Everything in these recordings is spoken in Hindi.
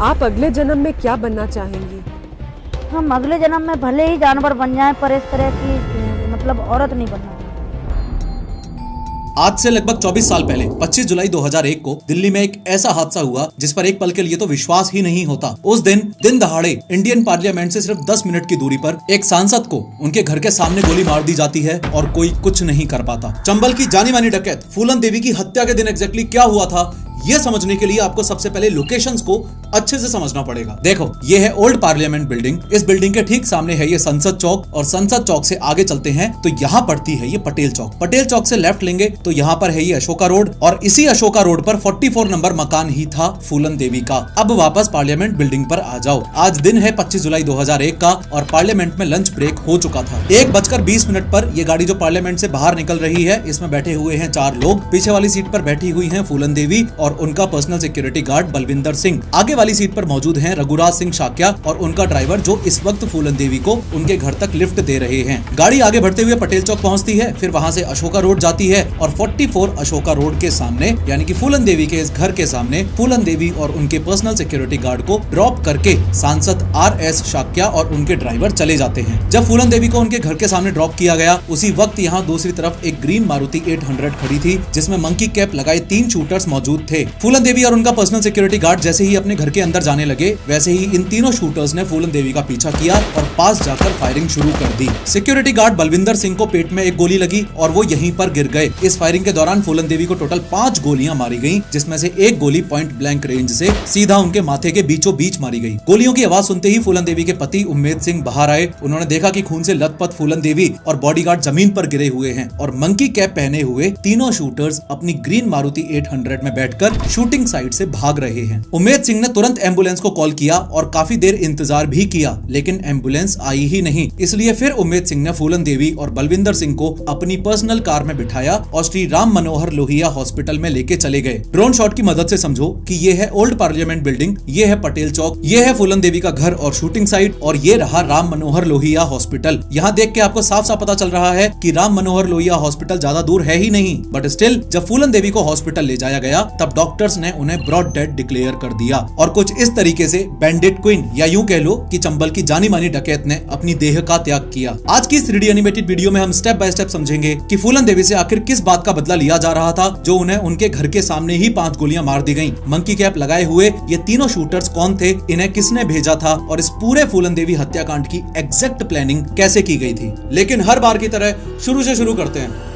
आप अगले जन्म में क्या बनना चाहेंगी? हम अगले जन्म में भले ही जानवर बन जाएं पर इस तरह की मतलब औरत नहीं बनना। आज से लगभग 24 साल पहले 25 जुलाई 2001 को दिल्ली में एक ऐसा हादसा हुआ जिस पर एक पल के लिए तो विश्वास ही नहीं होता। उस दिन दहाड़े इंडियन पार्लियामेंट से सिर्फ 10 मिनट की दूरी पर एक सांसद को उनके घर के सामने गोली मार दी जाती है और कोई कुछ नहीं कर पाता। चंबल की जानी मानी डकैत फूलन देवी की हत्या के दिन एग्जैक्टली क्या हुआ था, ये समझने के लिए आपको सबसे पहले लोकेशंस को अच्छे से समझना पड़ेगा। देखो, ये है ओल्ड पार्लियामेंट बिल्डिंग। इस बिल्डिंग के ठीक सामने है ये संसद चौक और संसद चौक से आगे चलते हैं तो यहाँ पड़ती है ये पटेल चौक। पटेल चौक से लेफ्ट लेंगे तो यहाँ पर है ये अशोका रोड और इसी अशोका रोड पर 44 नंबर मकान ही था फूलन देवी का। अब वापस पार्लियामेंट बिल्डिंग पर आ जाओ। आज दिन है 25 जुलाई 2001 का और पार्लियामेंट में लंच ब्रेक हो चुका था। 1:20 पर ये गाड़ी जो पार्लियामेंट से बाहर निकल रही है, इसमें बैठे हुए हैं 4 लोग। पीछे वाली सीट पर बैठी हुई है फूलन देवी और उनका personal security guard Balwinder Singh. आगे वाली सीट पर मौजूद हैं रघुराज सिंह शाक्या और उनका ड्राइवर जो इस वक्त फूलन देवी को उनके घर तक लिफ्ट दे रहे हैं। गाड़ी आगे बढ़ते हुए पटेल चौक पहुंचती है, फिर वहां से अशोका रोड जाती है और 44 अशोका रोड के सामने यानी कि फूलन देवी के इस घर के सामने फूलन देवी और उनके पर्सनल सिक्योरिटी गार्ड को ड्रॉप करके सांसद RS शाक्या और उनके ड्राइवर चले जाते हैं। जब फूलन देवी को उनके घर के सामने ड्रॉप किया गया, उसी वक्त यहाँ दूसरी तरफ एक ग्रीन मारुति 800 खड़ी थी जिसमें मंकी कैप लगाए 3 शूटर्स मौजूद थे। फूलन देवी और उनका पर्सनल सिक्योरिटी गार्ड जैसे ही अपने घर के अंदर जाने लगे, वैसे ही इन तीनों शूटर्स ने फूलन देवी का पीछा किया और पास जाकर फायरिंग शुरू कर दी। सिक्योरिटी गार्ड बलविंदर सिंह को पेट में एक गोली लगी और वो यहीं पर गिर गए। इस फायरिंग के दौरान फूलन देवी को टोटल 5 गोलियां मारी गईं, जिसमें से एक गोली पॉइंट ब्लैंक रेंज से सीधा उनके माथे के बीचों बीच मारी गई। गोलियों की आवाज सुनते ही फूलन देवी के पति उम्मेद सिंह बाहर आए। उन्होंने देखा कि खून से लथपथ फूलन देवी और बॉडीगार्ड जमीन पर गिरे हुए हैं और मंकी कैप पहने हुए तीनों शूटर्स अपनी ग्रीन मारुति 800 में बैठकर शूटिंग साइट से भाग रहे हैं। उम्मेद सिंह ने तुरंत एम्बुलेंस को कॉल किया और काफी देर इंतजार भी किया, लेकिन एम्बुलेंस आई ही नहीं। इसलिए फिर उम्मेद सिंह ने फूलन देवी और बलविंदर सिंह को अपनी पर्सनल कार में बिठाया और श्री राम मनोहर लोहिया हॉस्पिटल में लेके चले गए। ड्रोन शॉट की मदद से समझो कि ये है ओल्ड पार्लियामेंट बिल्डिंग, ये है पटेल चौक, ये है फूलन देवी का घर और शूटिंग साइट और ये रहा राम मनोहर लोहिया हॉस्पिटल। यहाँ देख के आपको साफ साफ पता चल रहा है कि राम मनोहर लोहिया हॉस्पिटल ज्यादा दूर है ही नहीं। बट स्टिल जब फूलन देवी को हॉस्पिटल ले जाया गया तब डॉक्टर्स ने उन्हें ब्रॉड डेड डिक्लेयर कर दिया और कुछ इस तरीके से बैंडिट क्वीन या यूं कह लो कि चंबल की जानी मानी डकैत ने अपनी देह का त्याग किया। आज की इस 3D एनिमेटेड वीडियो में हम स्टेप बाय स्टेप समझेंगे कि फूलन देवी से आखिर किस बात का बदला लिया जा रहा था जो उन्हें उनके घर के सामने ही 5 गोलियां मार दी गईं। मंकी कैप लगाए हुए ये तीनों शूटर्स कौन थे, इन्हें किसने भेजा था और इस पूरे फूलन देवी हत्याकांड की एग्जैक्ट प्लानिंग कैसे की गई थी। लेकिन हर बार की तरह शुरू से शुरू करते हैं।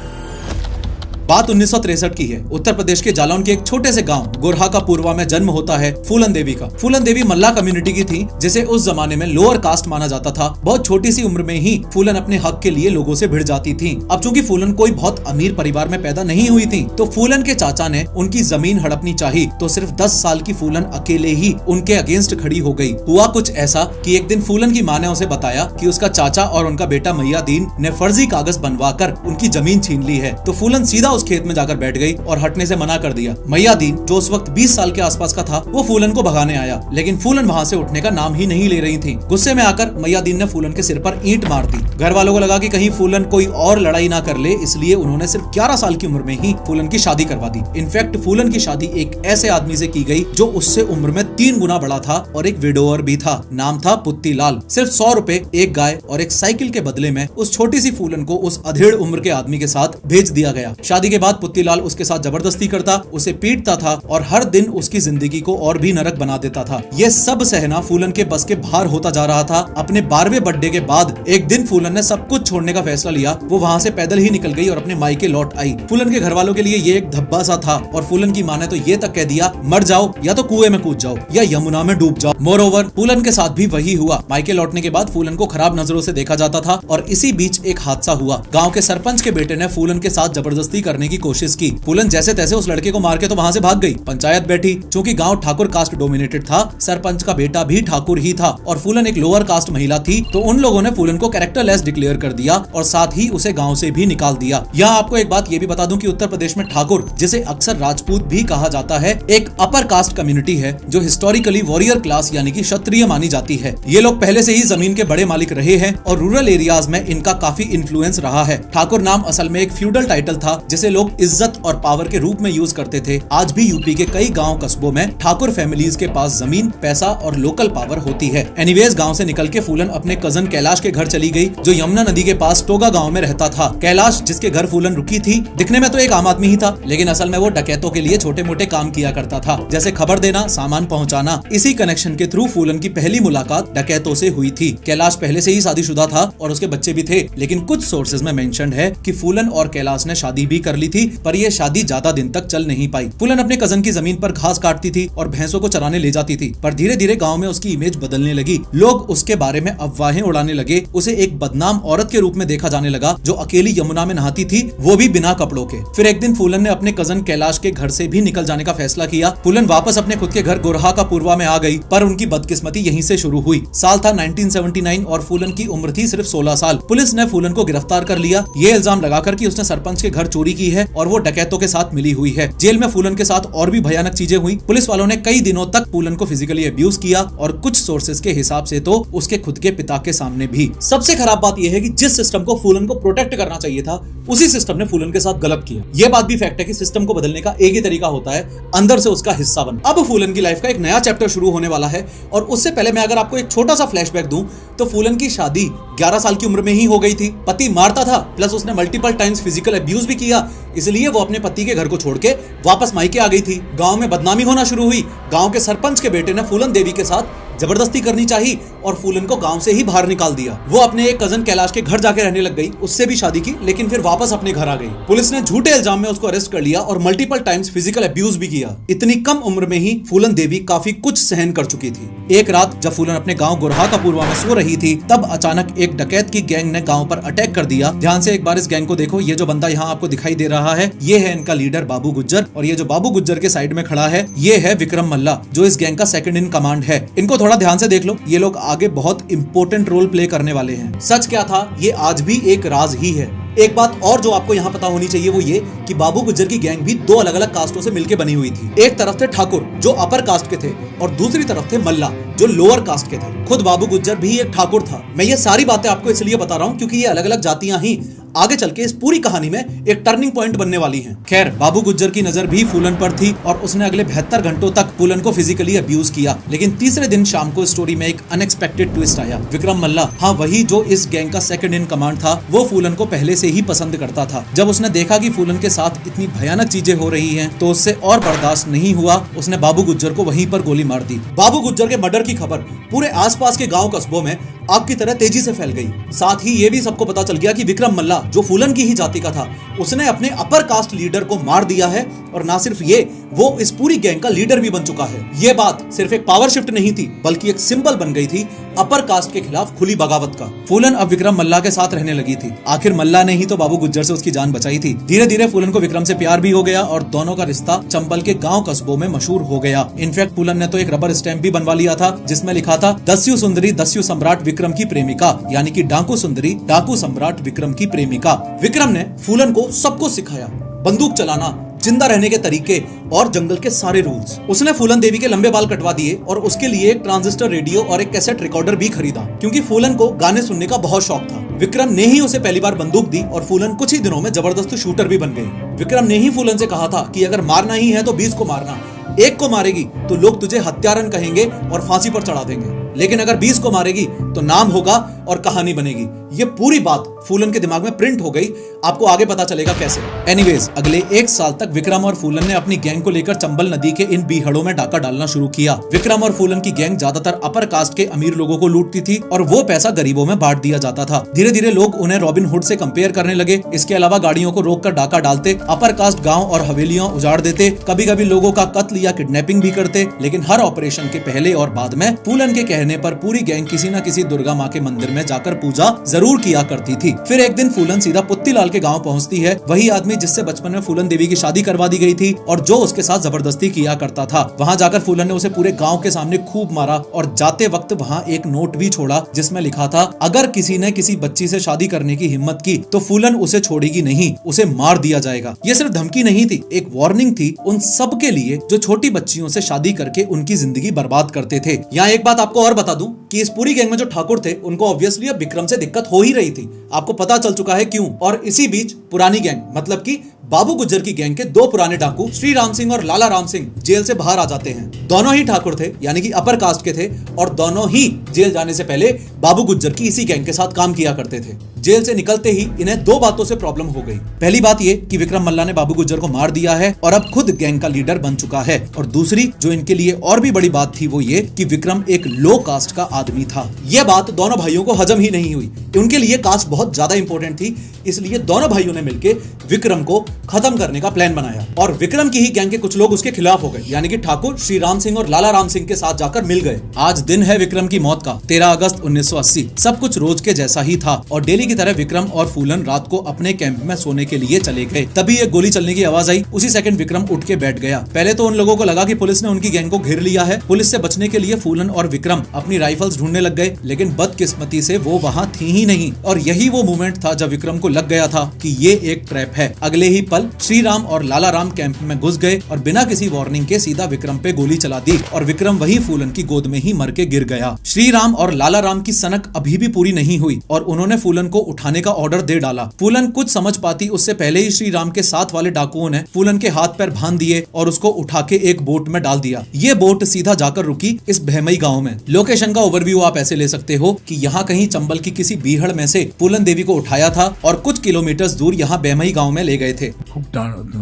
बात 1963 की है। उत्तर प्रदेश के जालौन के एक छोटे से गांव गोरहा का पूर्वा में जन्म होता है फूलन देवी का। फूलन देवी मल्ला कम्युनिटी की थी जिसे उस जमाने में लोअर कास्ट माना जाता था। बहुत छोटी सी उम्र में ही फूलन अपने हक के लिए लोगों से भिड़ जाती थी। अब चूंकि फूलन कोई बहुत अमीर परिवार में पैदा नहीं हुई थी तो फूलन के चाचा ने उनकी जमीन हड़पनी चाही तो सिर्फ 10 साल की फूलन अकेले ही उनके अगेंस्ट खड़ी हो गई। हुआ कुछ ऐसा कि एक दिन फूलन की माँ ने उसे बताया कि उसका चाचा और उनका बेटा मैयादीन ने फर्जी कागज बनवाकर उनकी जमीन छीन ली है। तो फूलन सीधा उस खेत में जाकर बैठ गई और हटने से मना कर दिया। मैयादीन जो उस वक्त 20 साल के आसपास का था वो फूलन को भगाने आया, लेकिन फूलन वहाँ से उठने का नाम ही नहीं ले रही थी। गुस्से में आकर मैयादीन ने फूलन के सिर पर ईंट मार दी। घर वालों को लगा कि कहीं फूलन कोई और लड़ाई ना कर ले, इसलिए उन्होंने सिर्फ 11 साल की उम्र में ही फूलन की शादी करवा दी। इनफैक्ट फूलन की शादी एक ऐसे आदमी से की गई जो उससे उम्र में 3 गुना बड़ा था और एक विडोअर भी था। नाम था पुत्तीलाल। सिर्फ 100 रुपए, एक गाय और एक साइकिल के बदले में उस छोटी सी फूलन को उस अधेड़ उम्र के आदमी के साथ भेज दिया गया। शादी के बाद पुत्तीलाल उसके साथ जबरदस्ती करता, उसे पीटता था और हर दिन उसकी जिंदगी को और भी नरक बना देता था। ये सब सहना फूलन के बस के बाहर होता जा रहा था। अपने 12वें बर्थडे के बाद एक दिन फूलन ने सब कुछ छोड़ने का फैसला लिया। वो वहाँ से पैदल ही निकल गई और अपने मायके लौट आई। फूलन के घर वालों के लिए ये एक धब्बा सा था और फूलन की माँ ने तो ये तक कह दिया, मर जाओ या तो कुएं में कूद जाओ या यमुना में डूब जाओ। मोरओवर फूलन के साथ भी वही हुआ। मायके लौटने के बाद फूलन को खराब नजरों से देखा जाता था और इसी बीच एक हादसा हुआ। गाँव के सरपंच के बेटे ने फूलन के साथ जबरदस्ती करने की कोशिश की। फूलन जैसे तैसे उस लड़के को मार के तो वहाँ से भाग गई। पंचायत बैठी। चूंकि गांव ठाकुर कास्ट डोमिनेटेड था, सरपंच का बेटा भी ठाकुर ही था और फूलन एक लोअर कास्ट महिला थी, तो उन लोगों ने फूलन को कैरेक्टरलेस डिक्लेयर कर दिया और साथ ही उसे गांव से भी निकाल दिया। यहाँ आपको एक बात ये भी बता दूं कि उत्तर प्रदेश में ठाकुर, जिसे अक्सर राजपूत भी कहा जाता है, एक अपर कास्ट कम्युनिटी है जो हिस्टोरिकली वॉरियर क्लास यानी कि क्षत्रिय मानी जाती है। ये लोग पहले से ही जमीन के बड़े मालिक रहे हैं और रूरल एरियाज में इनका काफी इन्फ्लुएंस रहा है। ठाकुर नाम असल में एक फ्यूडल टाइटल था जिसे जिसे लोग इज्जत और पावर के रूप में यूज करते थे, आज भी यूपी के कई गांव कस्बों में ठाकुर फैमिलीज के पास जमीन, पैसा और लोकल पावर होती है। एनीवेज गांव से निकल के फूलन अपने कजन कैलाश के घर चली गई, जो यमुना नदी के पास टोगा गांव में रहता था। कैलाश, जिसके घर फूलन रुकी थी, दिखने में तो एक आम आदमी ही था, लेकिन असल में वो डकैतों के लिए छोटे मोटे काम किया करता था, जैसे खबर देना, सामान पहुंचाना। इसी कनेक्शन के थ्रू फूलन की पहली मुलाकात डकैतों से हुई थी। कैलाश पहले से ही शादीशुदा था और उसके बच्चे भी थे, लेकिन कुछ सोर्सेज में मेंशन्ड है कि फूलन और कैलाश ने शादी भी कर ली थी, पर यह शादी ज्यादा दिन तक चल नहीं पाई। फूलन अपने कजन की जमीन पर घास काटती थी और भैंसों को चराने ले जाती थी, पर धीरे धीरे गांव में उसकी इमेज बदलने लगी। लोग उसके बारे में अफवाहें उड़ाने लगे, उसे एक बदनाम औरत के रूप में देखा जाने लगा, जो अकेली यमुना में नहाती थी, वो भी बिना कपड़ों के। फिर एक दिन फूलन ने अपने कजन कैलाश के घर से भी निकल जाने का फैसला किया। फूलन वापस अपने खुद के घर गोरहा का पूर्वा में आ गई, पर उनकी बदकिस्मती यहीं से शुरू हुई। साल था 1979 और फूलन की उम्र थी सिर्फ 16 साल। पुलिस ने फूलन को गिरफ्तार कर लिया, ये इल्जाम लगाकर कि उसने सरपंच के घर चोरी की है और वो डकैतों के साथ मिली हुई है। जेल में फूलन के साथ और भी भयानक चीजें हुई। पुलिस वालों ने कई दिनों तक फूलन को फिजिकली अब्यूज किया और कुछ सोर्सेज के हिसाब से तो उसके खुद के पिता के सामने भी। सबसे खराब बात यह है कि जिस सिस्टम को फूलन को प्रोटेक्ट करना चाहिए था, उसी सिस्टम ने फूलन के साथ गलत किया। यह बात भी फैक्ट है कि सिस्टम को बदलने का एक ही तरीका होता है, अंदर से उसका हिस्सा बन। अब फूलन की लाइफ का एक नया चैप्टर शुरू होने वाला है, और उससे पहले मैं अगर आपको एक छोटा सा फ्लैशबैक दूं, तो फूलन की शादी 11 साल की उम्र में ही हो गई थी। पति मारता था, प्लस उसने मल्टीपल टाइम्स फिजिकल अब्यूज भी किया, इसलिए वो अपने पति के घर को छोड़ के वापस मायके आ गई थी। गांव में बदनामी होना शुरू हुई। गांव के सरपंच के बेटे ने फूलन देवी के साथ जबरदस्ती करनी चाहिए और फूलन को गांव से ही बाहर निकाल दिया। वो अपने एक कजन कैलाश के घर जाके रहने लग गई, उससे भी शादी की, लेकिन फिर वापस अपने घर आ गई। पुलिस ने झूठे इल्जाम में उसको अरेस्ट कर लिया और मल्टीपल टाइम्स फिजिकल अब्यूज भी किया। इतनी कम उम्र में ही फूलन देवी काफी कुछ सहन कर चुकी थी। एक रात जब फूलन अपने गांव गोरहा का पूर्वा में सो रही थी, तब अचानक एक डकैत की गैंग ने गांव पर अटैक कर दिया। ध्यान से एक बार इस गैंग को देखो। ये जो बंदा यहाँ आपको दिखाई दे रहा है, ये है इनका लीडर बाबू गुज्जर, और ये जो बाबू गुज्जर के साइड में खड़ा है, ये है विक्रम मल्ला, जो इस गैंग का सेकंड इन कमांड है। इनको थोड़ा ध्यान से देख लो, ये लोग आगे बहुत इंपॉर्टेंट रोल प्ले करने वाले हैं। सच क्या था, ये आज भी एक राज ही है। एक बात और जो आपको यहाँ पता होनी चाहिए वो ये कि बाबू गुज्जर की गैंग भी दो अलग अलग कास्टों से मिलकर बनी हुई थी। एक तरफ थे ठाकुर, जो अपर कास्ट के थे, और दूसरी तरफ थे मल्ला, जो लोअर कास्ट के थे। खुद बाबू गुज्जर भी एक ठाकुर था। मैं ये सारी बातें आपको इसलिए बता रहा हूँ क्योंकि ये अलग अलग जातियां ही आगे चल के इस पूरी कहानी में एक टर्निंग पॉइंट बनने वाली हैं। खैर, बाबू गुज्जर की नजर भी फूलन पर थी और उसने अगले 72 घंटों तक फूलन को फिजिकली अब्यूज किया। लेकिन तीसरे दिन शाम को स्टोरी में एक अनएक्सपेक्टेड ट्विस्ट आया। विक्रम मल्ला, हाँ वही जो इस गैंग का सेकंड इन कमांड था, वो फूलन को पहले से ही पसंद करता था। जब उसने देखा कि फूलन के साथ इतनी भयानक चीजें हो रही हैं, तो उससे और बर्दाश्त नहीं हुआ। उसने बाबू गुज्जर को वहीं पर गोली मार दी। बाबू गुज्जर के मर्डर की खबर पूरे आसपास के गांव कस्बों में आग की तरह तेजी से फैल गई। साथ ही ये भी सबको पता चल गया कि विक्रम मल्ला, जो फूलन की ही जाति का था, उसने अपने अपर कास्ट लीडर को मार दिया है, और ना सिर्फ ये, वो इस पूरी गैंग का लीडर भी बन चुका है। ये बात सिर्फ एक पावर शिफ्ट नहीं थी, बल्कि एक सिंबल बन गई थी अपर कास्ट के खिलाफ खुली बगावत का। फूलन अब विक्रम मल्ला के साथ रहने लगी थी। आखिर मल्ला ने ही तो बाबू गुज्जर से उसकी जान बचाई थी। धीरे धीरे फूलन को विक्रम से प्यार भी हो गया और दोनों का रिश्ता चंबल के गांव कस्बों में मशहूर हो गया। इनफैक्ट फूलन ने तो एक रबर स्टैंप भी बनवा लिया था, जिसमें लिखा था, दस्यु सुंदरी दस्यु सम्राट विक्रम की प्रेमिका, यानी कि डाकू सुंदरी डाकू सम्राट विक्रम की प्रेमिका। विक्रम ने फूलन को सब कुछ सिखाया, बंदूक चलाना, जिंदा रहने के तरीके और जंगल के सारे रूल्स। उसने फूलन देवी के लंबे बाल कटवा दिए और उसके लिए एक ट्रांजिस्टर रेडियो और एक कैसेट रिकॉर्डर भी खरीदा, क्योंकि फूलन को गाने सुनने का बहुत शौक था। विक्रम ने ही उसे पहली बार बंदूक दी और फूलन कुछ ही दिनों में जबरदस्त शूटर भी बन गई। विक्रम ने ही फूलन से कहा था कि अगर मारना ही है तो 20 को मारना, एक को मारेगी तो लोग तुझे हत्यारन कहेंगे और फांसी पर चढ़ा देंगे, लेकिन अगर 20 को मारेगी तो नाम होगा और कहानी बनेगी। ये पूरी बात फूलन के दिमाग में प्रिंट हो गई। आपको आगे पता चलेगा कैसे। एनीवेज, अगले 1 साल तक विक्रम और फूलन ने अपनी गैंग को लेकर चंबल नदी के इन बीहड़ों में डाका डालना शुरू किया। विक्रम और फूलन की गैंग ज्यादातर अपर कास्ट के अमीर लोगों को लूटती थी और वो पैसा गरीबों में बांट दिया जाता था। धीरे धीरे लोग उन्हें रॉबिन हुड से कंपेयर करने लगे। इसके अलावा गाड़ियों को रोककर डाका डालते, अपर कास्ट गाँव और हवेलियां उजाड़ देते, कभी कभी लोगों का कत्ल या किडनैपिंग भी करते। लेकिन हर ऑपरेशन के पहले और बाद में फूलन के कहने पर पूरी गैंग किसी न किसी दुर्गा माँ के मंदिर में जाकर पूजा जरूर किया करती थी। फिर एक दिन फूलन सीधा पुत्तीलाल के गांव पहुंचती है, वही आदमी जिससे बचपन में फूलन देवी की शादी करवा दी गई थी और जो उसके साथ जबरदस्ती किया करता था। वहां जाकर फूलन ने उसे पूरे गांव के सामने खूब मारा और जाते वक्त वहां एक नोट भी छोड़ा, जिसमें लिखा था, अगर किसी ने किसी बच्ची से शादी करने की हिम्मत की तो फूलन उसे छोड़ेगी नहीं, उसे मार दिया जाएगा। ये सिर्फ धमकी नहीं थी, एक वार्निंग थी उन सब के लिए जो छोटी बच्चियों से शादी करके उनकी जिंदगी बर्बाद करते थे। यहाँ एक बात आपको और बता दूं कि इस पूरी गैंग में जो ठाकुर थे, उनको ऑब्वियसली अब विक्रम से दिक्कत हो ही रही थी। आपको पता चल चुका है क्यों। और इसी बीच पुरानी गैंग, मतलब कि बाबू गुज्जर की गैंग के दो पुराने डाकू श्री राम सिंह और लाला राम सिंह जेल से बाहर आ जाते हैं। दोनों ही ठाकुर थे, यानी कि अपर कास्ट के थे, और दोनों ही जेल जाने से पहले बाबू गुज्जर की इसी गैंग के साथ काम किया करते थे। जेल से निकलते ही इन्हें दो बातों से प्रॉब्लम हो गई। पहली बात ये कि विक्रम मल्ला ने बाबू गुज्जर को मार दिया है और अब खुद गैंग का लीडर बन चुका है, और दूसरी जो इनके लिए और भी बड़ी बात थी वो ये कि विक्रम एक लो कास्ट का आदमी था। यह बात दोनों भाइयों को हजम ही नहीं हुई। उनके लिए कास्ट बहुत ज्यादा इंपॉर्टेंट थी, इसलिए दोनों भाइयों ने मिलकर विक्रम को खत्म करने का प्लान बनाया और विक्रम की ही गैंग के कुछ लोग उसके खिलाफ हो गए, यानी कि ठाकुर श्री राम सिंह और लाला राम सिंह के साथ जाकर मिल गए। आज दिन है विक्रम की मौत का, 13 अगस्त 1980। सब कुछ रोज के जैसा ही था और डेली की तरह विक्रम और फूलन रात को अपने कैंप में सोने के लिए चले गए। तभी एक गोली चलने की आवाज आई। उसी सेकंड विक्रम उठ के बैठ गया। पहले तो उन लोगों को लगा कि पुलिस ने उनकी गैंग को घेर लिया है। पुलिस से बचने के लिए फूलन और विक्रम अपनी राइफल्स ढूंढने लग गए, लेकिन बदकिस्मती से वो वहाँ थी ही नहीं। और यही वो मोमेंट था जब विक्रम को लग गया था कि ये एक ट्रैप है। अगले ही पल श्री राम और लाला राम कैंप में घुस गए और बिना किसी वार्निंग के सीधा विक्रम पे गोली चला दी और विक्रम वही फूलन की गोद में ही मर के गिर गया। श्री राम और लाला राम की सनक अभी भी पूरी नहीं हुई और उन्होंने फूलन को उठाने का ऑर्डर दे डाला। फूलन कुछ समझ पाती उससे पहले ही श्री राम के साथ वाले डाकुओं ने फूलन के हाथ पैर बांध दिए और उसको उठा के एक बोट में डाल दिया। ये बोट सीधा जाकर रुकी इस बहमई गांव में। लोकेशन का ओवरव्यू आप ऐसे ले सकते हो कि यहाँ कहीं चंबल की किसी बीहड़ में से फूलन देवी को उठाया था और कुछ किलोमीटर दूर यहाँ बहमई गांव में ले गए थे। खूब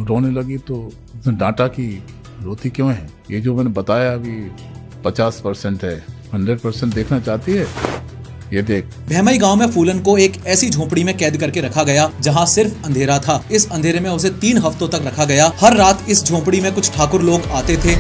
रोने लगी तो उसने डांटा कि रोती क्यों है? ये जो मैंने बताया अभी 50% है, 100% देखना चाहती है? ये देख। बहमई गांव में फूलन को एक ऐसी झोपड़ी में कैद करके रखा गया जहां सिर्फ अंधेरा था। इस अंधेरे में उसे 3 हफ्तों तक रखा गया। हर रात इस झोपड़ी में कुछ ठाकुर लोग आते थे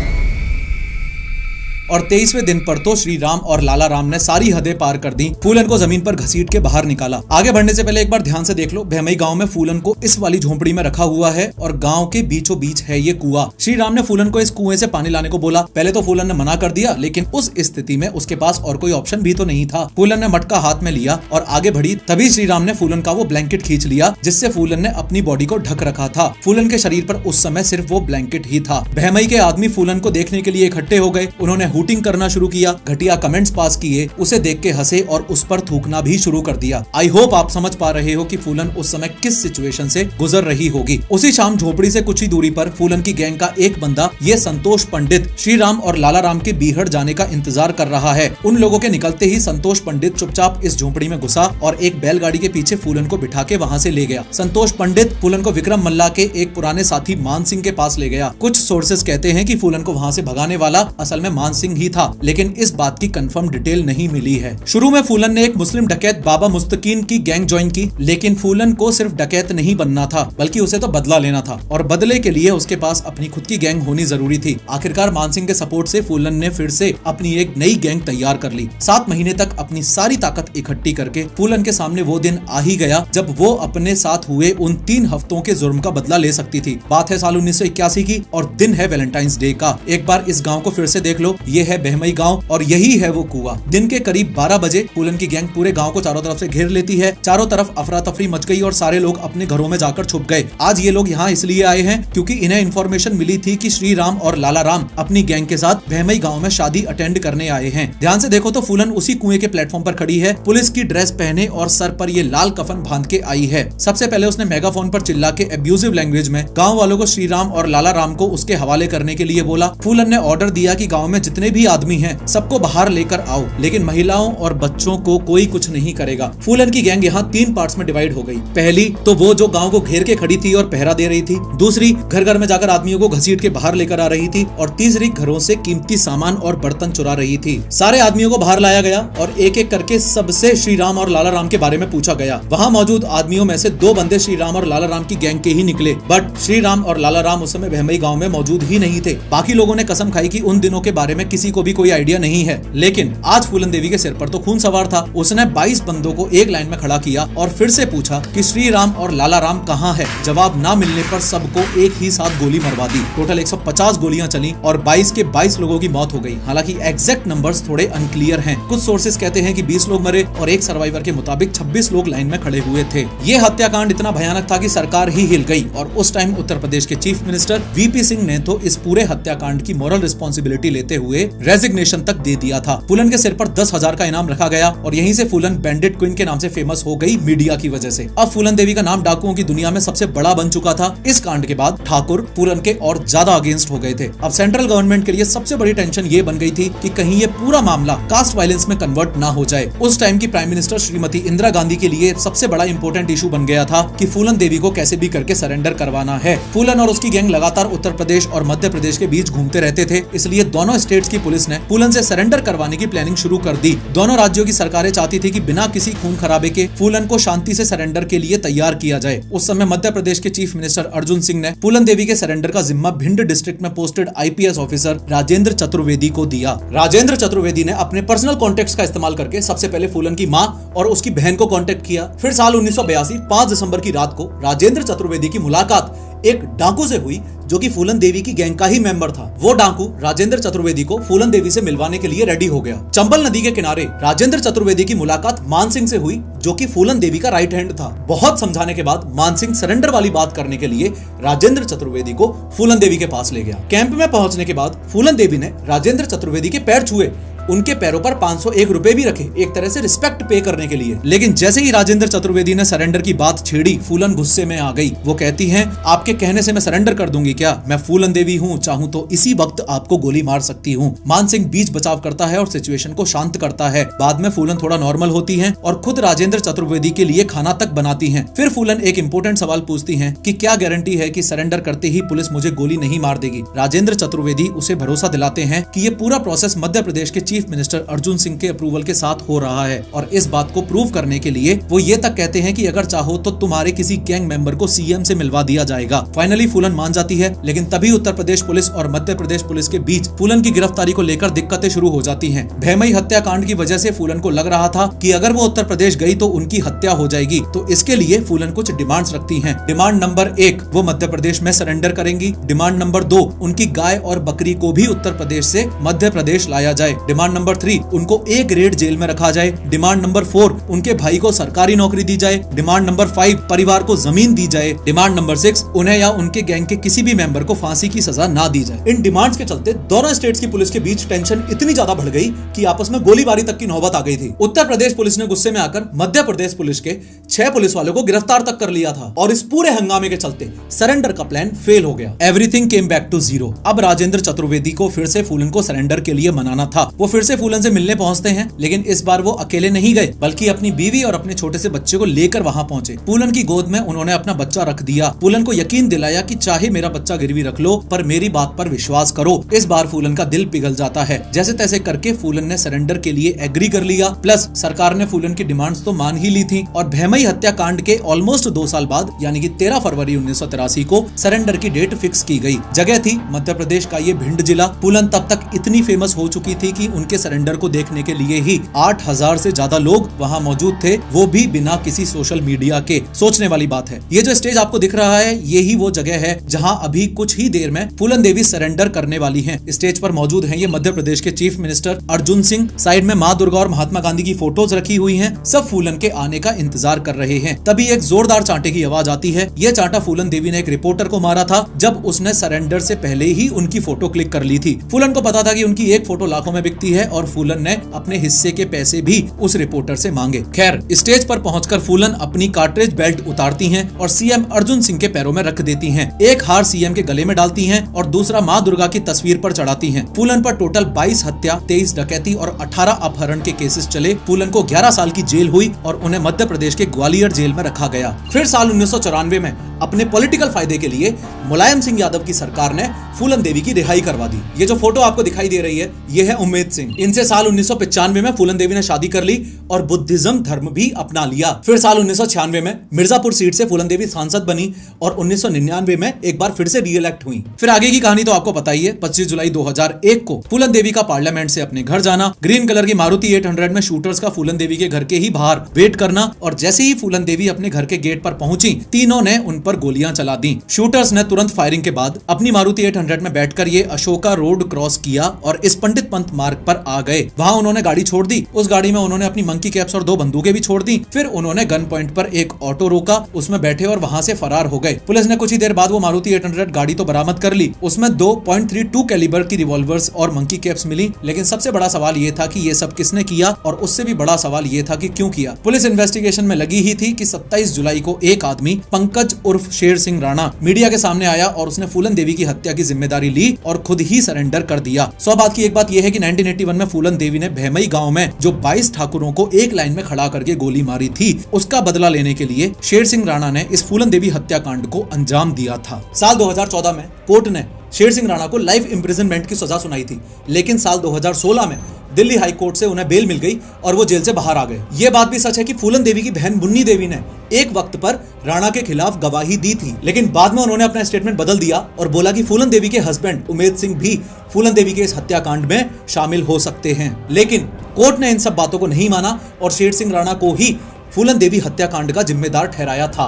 और 23वें दिन पर तो श्री राम और लाला राम ने सारी हदें पार कर दी। फूलन को जमीन पर घसीट के बाहर निकाला। आगे बढ़ने से पहले एक बार ध्यान से देख लो, बहमई गांव में फूलन को इस वाली झोपड़ी में रखा हुआ है और गांव के बीचों बीच है ये कुआं। श्री राम ने फूलन को इस कुएं से पानी लाने को बोला। पहले तो फूलन ने मना कर दिया, लेकिन उस स्थिति में उसके पास और कोई ऑप्शन भी तो नहीं था। फूलन ने मटका हाथ में लिया और आगे बढ़ी। तभी श्री राम ने फूलन का वो ब्लैंकेट खींच लिया जिससे फूलन ने अपनी बॉडी को ढक रखा था। फूलन के शरीर पर उस समय सिर्फ वो ब्लैंकेट ही था। बहमई के आदमी फूलन को देखने के लिए इकट्ठे हो गए। उन्होंने हूटिंग करना शुरू किया, घटिया कमेंट्स पास किए, उसे देख के हंसे और उस पर थूकना भी शुरू कर दिया। आई होप आप समझ पा रहे हो कि फूलन उस समय किस सिचुएशन से गुजर रही होगी। उसी शाम झोपड़ी से कुछ ही दूरी पर फूलन की गैंग का एक बंदा, ये संतोष पंडित, श्री राम और लाला राम के बीहड़ जाने का इंतजार कर रहा है। उन लोगों के निकलते ही संतोष पंडित चुपचाप इस झोपड़ी में घुसा और एक बैलगाड़ी के पीछे फूलन को बिठा के वहाँ से ले गया। संतोष पंडित फूलन को विक्रम मल्ला के एक पुराने साथी मान सिंह के पास ले गया। कुछ सोर्सेस कहते हैं कि फूलन को वहाँ से भगाने वाला असल में मान सिंह ही था, लेकिन इस बात की कंफर्म डिटेल नहीं मिली है। शुरू में फूलन ने एक मुस्लिम डकैत बाबा मुस्तकीन की गैंग ज्वाइन की, लेकिन फूलन को सिर्फ डकैत नहीं बनना था, बल्कि उसे तो बदला लेना था और बदले के लिए उसके पास अपनी खुद की गैंग होनी जरूरी थी। आखिरकार मान सिंह के सपोर्ट से फूलन ने फिर से अपनी एक नई गैंग तैयार कर ली। 7 महीने तक अपनी सारी ताकत इकट्ठी करके फूलन के सामने वो दिन आ ही गया जब वो अपने साथ हुए उन 3 हफ्तों के जुर्म का बदला ले सकती थी। बात है साल 1981 की और दिन है वैलेंटाइंस डे का। एक बार इस गाँव को फिर से देख लो, ये है बहमई गाँव और यही है वो कुआं। दिन के करीब 12 बजे फूलन की गैंग पूरे गांव को चारों तरफ से घेर लेती है। चारों तरफ अफरा तफरी मच गई और सारे लोग अपने घरों में जाकर छुप गए। आज ये लोग यहाँ इसलिए आए हैं क्योंकि इन्हें इन्फॉर्मेशन मिली थी कि श्री राम और लाला राम अपनी गैंग के साथ बहमई गांव में शादी अटेंड करने आए हैं। ध्यान से देखो तो फूलन उसी कुएं के प्लेटफॉर्म पर खड़ी है, पुलिस की ड्रेस पहने और सर पर ये लाल कफन बांध के आई है। सबसे पहले उसने मेगाफोन पर चिल्ला के एब्यूजिव लैंग्वेज में गाँव वालों को श्री राम और लाला राम को उसके हवाले करने के लिए बोला। फूलन ने ऑर्डर दिया कि गाँव में जितने भी आदमी हैं सबको बाहर लेकर आओ, लेकिन महिलाओं और बच्चों को कोई कुछ नहीं करेगा। फूलन की गैंग यहाँ 3 पार्ट्स में डिवाइड हो गई। पहली तो वो जो गांव को घेर के खड़ी थी और पहरा दे रही थी, दूसरी घर घर में जाकर आदमियों को घसीट के बाहर लेकर आ रही थी और तीसरी घरों से कीमती सामान और बर्तन चुरा रही थी। सारे आदमियों को बाहर लाया गया और एक एक करके सबसे श्री राम और लाला राम के बारे में पूछा गया। वहाँ मौजूद आदमियों में से 2 बंदे श्री राम और लाला राम की गैंग के ही निकले, बट श्री राम और लाला राम उस समय बहमई गाँव में मौजूद ही नहीं थे। बाकी लोगों ने कसम खाई कि उन दिनों के बारे में किसी को भी कोई आइडिया नहीं है, लेकिन आज फूलन देवी के सिर पर तो खून सवार था। उसने 22 बंदों को एक लाइन में खड़ा किया और फिर से पूछा कि श्री राम और लाला राम कहाँ है। जवाब ना मिलने पर सबको एक ही साथ गोली मरवा दी। टोटल 150 गोलियां चली और 22 के 22 लोगों की मौत हो गई। हालांकि एग्जैक्ट नंबर्स थोड़े अनक्लियर हैं। कुछ सोर्सेस कहते हैं कि 20 लोग मरे और एक सर्वाइवर के मुताबिक 26 लोग लाइन में खड़े हुए थे। ये हत्याकांड इतना भयानक था कि सरकार ही हिल गई और उस टाइम उत्तर प्रदेश के चीफ मिनिस्टर वीपी सिंह ने तो इस पूरे हत्याकांड की मॉरल रिस्पॉन्सिबिलिटी लेते हुए हुए रेजिग्नेशन तक दे दिया था। फूलन के सिर पर 10,000 का इनाम रखा गया और यहीं से फूलन बैंडिट क्वीन के नाम से फेमस हो गई मीडिया की वजह से। अब फूलन देवी का नाम डाकुओं की दुनिया में सबसे बड़ा बन चुका था। इस कांड के बाद ठाकुर फूलन के और ज्यादा अगेंस्ट हो गए थे। अब सेंट्रल गवर्नमेंट के लिए सबसे बड़ी टेंशन ये बन गई थी कि कहीं ये पूरा मामला कास्ट वायलेंस में कन्वर्ट ना हो जाए। उस टाइम की प्राइम मिनिस्टर श्रीमती इंदिरा गांधी के लिए सबसे बड़ा इंपॉर्टेंट इशू बन गया था कि फूलन देवी को कैसे भी करके सरेंडर करवाना है। फूलन और उसकी गैंग लगातार उत्तर प्रदेश और मध्य प्रदेश के बीच घूमते रहते थे, इसलिए दोनों स्टेट्स की पुलिस ने फूलन से सरेंडर करवाने की प्लानिंग शुरू कर दी। दोनों राज्यों की सरकारें चाहती थी कि बिना किसी खून खराबे के फूलन को शांति से सरेंडर के लिए तैयार किया जाए। उस समय मध्य प्रदेश के चीफ मिनिस्टर अर्जुन सिंह ने फूलन देवी के सरेंडर का जिम्मा भिंड डिस्ट्रिक्ट में posted IPS officer Rajendra Chaturvedi को दिया। राजेंद्र चतुर्वेदी ने अपने पर्सनल कॉन्टेक्ट्स का इस्तेमाल करके सबसे पहले फूलन की मां और उसकी बहन को कांटेक्ट किया। फिर साल 1982 5 दिसंबर की रात को राजेंद्र चतुर्वेदी की मुलाकात एक डाकू से हुई जो कि फूलन देवी की गैंग का ही मेंबर था। वो डाकू राजेंद्र चतुर्वेदी को फूलन देवी से मिलवाने के लिए रेडी हो गया। चंबल नदी के किनारे राजेंद्र चतुर्वेदी की मुलाकात मान सिंह से हुई जो कि फूलन देवी का राइट हैंड था। बहुत समझाने के बाद मान सिंह सरेंडर वाली बात करने के लिए राजेंद्र चतुर्वेदी को फूलन देवी के पास ले गया। कैंप में पहुंचने के बाद फूलन देवी ने राजेंद्र चतुर्वेदी के पैर छुए, उनके पैरों पर 501 रुपए भी रखे, एक तरह से रिस्पेक्ट पे करने के लिए। लेकिन जैसे ही राजेंद्र चतुर्वेदी ने सरेंडर की बात छेड़ी, फूलन गुस्से में आ गई। वो कहती हैं, आपके कहने से मैं सरेंडर कर दूंगी क्या? मैं फूलन देवी हूँ, चाहूँ तो इसी वक्त आपको गोली मार सकती हूँ। मान सिंह बीच बचाव करता है और सिचुएशन को शांत करता है। बाद में फूलन थोड़ा नॉर्मल होती है और खुद राजेंद्र चतुर्वेदी के लिए खाना तक बनाती है। फिर फूलन एक इंपॉर्टेंट सवाल पूछती है कि क्या गारंटी है कि सरेंडर करते ही पुलिस मुझे गोली नहीं मार देगी? राजेंद्र चतुर्वेदी उसे भरोसा दिलाते हैं कि ये पूरा प्रोसेस मध्य प्रदेश के चीफ मिनिस्टर अर्जुन सिंह के अप्रूवल के साथ हो रहा है और इस बात को प्रूव करने के लिए वो ये तक कहते हैं कि अगर चाहो तो तुम्हारे किसी गैंग मेंबर को CM से मिलवा दिया जाएगा। फाइनली फूलन मान जाती है, लेकिन तभी उत्तर प्रदेश पुलिस और मध्य प्रदेश पुलिस के बीच फूलन की गिरफ्तारी को लेकर दिक्कतें शुरू हो जाती हैं। भैमई हत्याकांड की वजह से फूलन को लग रहा था कि अगर वो उत्तर प्रदेश गई तो उनकी हत्या हो जाएगी, तो इसके लिए फूलन कुछ डिमांड्स रखती है। डिमांड नंबर 1, वो मध्य प्रदेश में सरेंडर करेंगी। डिमांड नंबर 2, उनकी गाय और बकरी को भी उत्तर प्रदेश से मध्य प्रदेश लाया जाए। डिमांड नंबर 3, उनको एक ग्रेड जेल में रखा जाए। डिमांड नंबर 4, उनके भाई को सरकारी नौकरी दी जाए। डिमांड नंबर 5, परिवार को जमीन दी जाए। डिमांड नंबर 6, उन्हें या उनके गैंग के किसी भी मेंबर को फांसी की सजा ना दी जाए। इन डिमांड्स के चलते दोनों स्टेट्स की पुलिस के बीच टेंशन इतनी ज्यादा बढ़ गई कि आपस में गोलीबारी तक की नौबत आ गई थी। उत्तर प्रदेश पुलिस ने गुस्से में आकर मध्य प्रदेश पुलिस के 6 पुलिस वालों को गिरफ्तार तक कर लिया था और इस पूरे हंगामे के चलते सरेंडर का प्लान फेल हो गया। Everything came back to zero. अब राजेंद्र चतुर्वेदी को फिर से फूलन को सरेंडर के लिए मनाना था। वो फिर से फूलन से मिलने पहुंचते हैं, लेकिन इस बार वो अकेले नहीं गए बल्कि अपनी बीवी और अपने छोटे से बच्चे को लेकर वहां पहुंचे। फूलन की गोद में उन्होंने अपना बच्चा रख दिया। फूलन को यकीन दिलाया कि चाहे मेरा बच्चा गिरवी रख लो पर मेरी बात पर विश्वास करो। इस बार फूलन का दिल पिघल जाता है। जैसे तैसे करके फूलन ने सरेंडर के लिए एग्री कर लिया। प्लस सरकार ने फूलन की डिमांड्स तो मान ही ली थी और भैमई हत्याकांड के ऑलमोस्ट 2 साल बाद यानी कि 13 फरवरी 1983 को सरेंडर की डेट फिक्स की गई। जगह थी मध्य प्रदेश का ये भिंड जिला। फूलन तब तक इतनी फेमस हो चुकी थी कि उनके सरेंडर को देखने के लिए ही 8,000 से ज्यादा लोग वहां मौजूद थे, वो भी बिना किसी सोशल मीडिया के। सोचने वाली बात है। ये जो स्टेज आपको दिख रहा है ये ही वो जगह है जहां अभी कुछ ही देर में फूलन देवी सरेंडर करने वाली हैं। स्टेज पर मौजूद हैं ये मध्य प्रदेश के chief minister Arjun Singh. Side में मां दुर्गा और महात्मा गांधी की फोटोज रखी हुई हैं। सब फूलन के आने का इंतजार कर रहे हैं। तभी एक जोरदार चांटे की आवाज आती है। ये चांटा फूलन देवी ने एक रिपोर्टर को मारा था जब उसने सरेंडर से पहले ही उनकी फोटो क्लिक कर ली थी। फूलन को पता था कि उनकी एक फोटो लाखों में बिकती है और फूलन ने अपने हिस्से के पैसे भी उस रिपोर्टर से मांगे। खैर, स्टेज पर पहुंचकर फूलन अपनी कार्ट्रिज बेल्ट उतारती हैं और CM अर्जुन सिंह के पैरों में रख देती हैं। एक हार CM के गले में डालती हैं और दूसरा मां दुर्गा की तस्वीर पर चढ़ाती हैं। फूलन पर टोटल 22 हत्या, 23 डकैती और 18 अपहरण के केसेस चले। फूलन को 11 साल की जेल हुई और उन्हें मध्य प्रदेश के ग्वालियर जेल में रखा गया। फिर साल 1994 में अपने पॉलिटिकल फायदे के लिए मुलायम सिंह यादव की सरकार ने फूलन देवी की रिहाई करवा दी। ये जो फोटो आपको दिखाई दे रही है ये है उम्मेद सिंह। इनसे साल 1995 में फूलन देवी ने शादी कर ली और बुद्धिज्म धर्म भी अपना लिया। फिर साल 1996 में मिर्जापुर सीट से फूलन देवी सांसद बनी और 1999 में एक बार फिर से रीइलेक्ट हुई। फिर आगे की कहानी तो आपको पता ही है। 25 जुलाई 2001 को फूलन देवी का पार्लियामेंट से अपने घर जाना, ग्रीन कलर की मारुति 800 में शूटर्स का फूलन देवी के घर के ही बाहर वेट करना और जैसे ही फूलन देवी अपने घर के गेट पर पहुंची तीनों ने उन पर पर गोलियां चला दी। शूटर्स ने तुरंत फायरिंग के बाद अपनी मारुति 800 में बैठकर ये अशोका रोड क्रॉस किया और इस पंडित पंत मार्ग पर आ गए। वहां उन्होंने गाड़ी छोड़ दी। उस गाड़ी में उन्होंने अपनी मंकी कैप्स और 2 बंदूकें भी छोड़ दी। फिर उन्होंने गन पॉइंट पर एक ऑटो रोका, उसमें बैठे और वहां से फरार हो गए। पुलिस ने कुछ ही देर बाद वो मारुति 800 गाड़ी तो बरामद कर ली। उसमें 2.32 कैलिबर की रिवॉल्वर्स और मंकी कैप्स मिली। लेकिन सबसे बड़ा सवाल ये था कि ये सब किसने किया, और उससे भी बड़ा सवाल ये था कि क्यों किया। पुलिस इन्वेस्टिगेशन में लगी ही थी कि 27 जुलाई को एक आदमी पंकज उर्फ शेर सिंह राणा मीडिया के सामने आया और उसने फूलन देवी की हत्या की जिम्मेदारी ली और खुद ही सरेंडर कर दिया। 100 बात की एक बात यह है कि 1981 में फूलन देवी ने भैमई गांव में जो 22 ठाकुरों को एक लाइन में खड़ा करके गोली मारी थी, उसका बदला लेने के लिए शेर सिंह राणा ने इस फूलन देवी हत्याकांड को अंजाम दिया था। साल 2014 में कोर्ट ने शेर सिंह राणा को लाइफ इम्प्रिजनमेंट की सजा सुनाई थी, लेकिन साल 2016 में दिल्ली हाई कोर्ट से उन्हें बेल मिल गई और वो जेल से बाहर आ गए। ये बात भी सच है कि फूलन देवी की बहन मुन्नी देवी ने एक वक्त पर राणा के खिलाफ गवाही दी थी, लेकिन बाद में उन्होंने अपना स्टेटमेंट बदल दिया और बोला कि फूलन देवी के हस्बैंड उमेद सिंह भी फूलन देवी के इस हत्याकांड में शामिल हो सकते हैं। लेकिन कोर्ट ने इन सब बातों को नहीं माना और शेर सिंह राणा को ही फूलन देवी हत्याकांड का जिम्मेदार ठहराया था।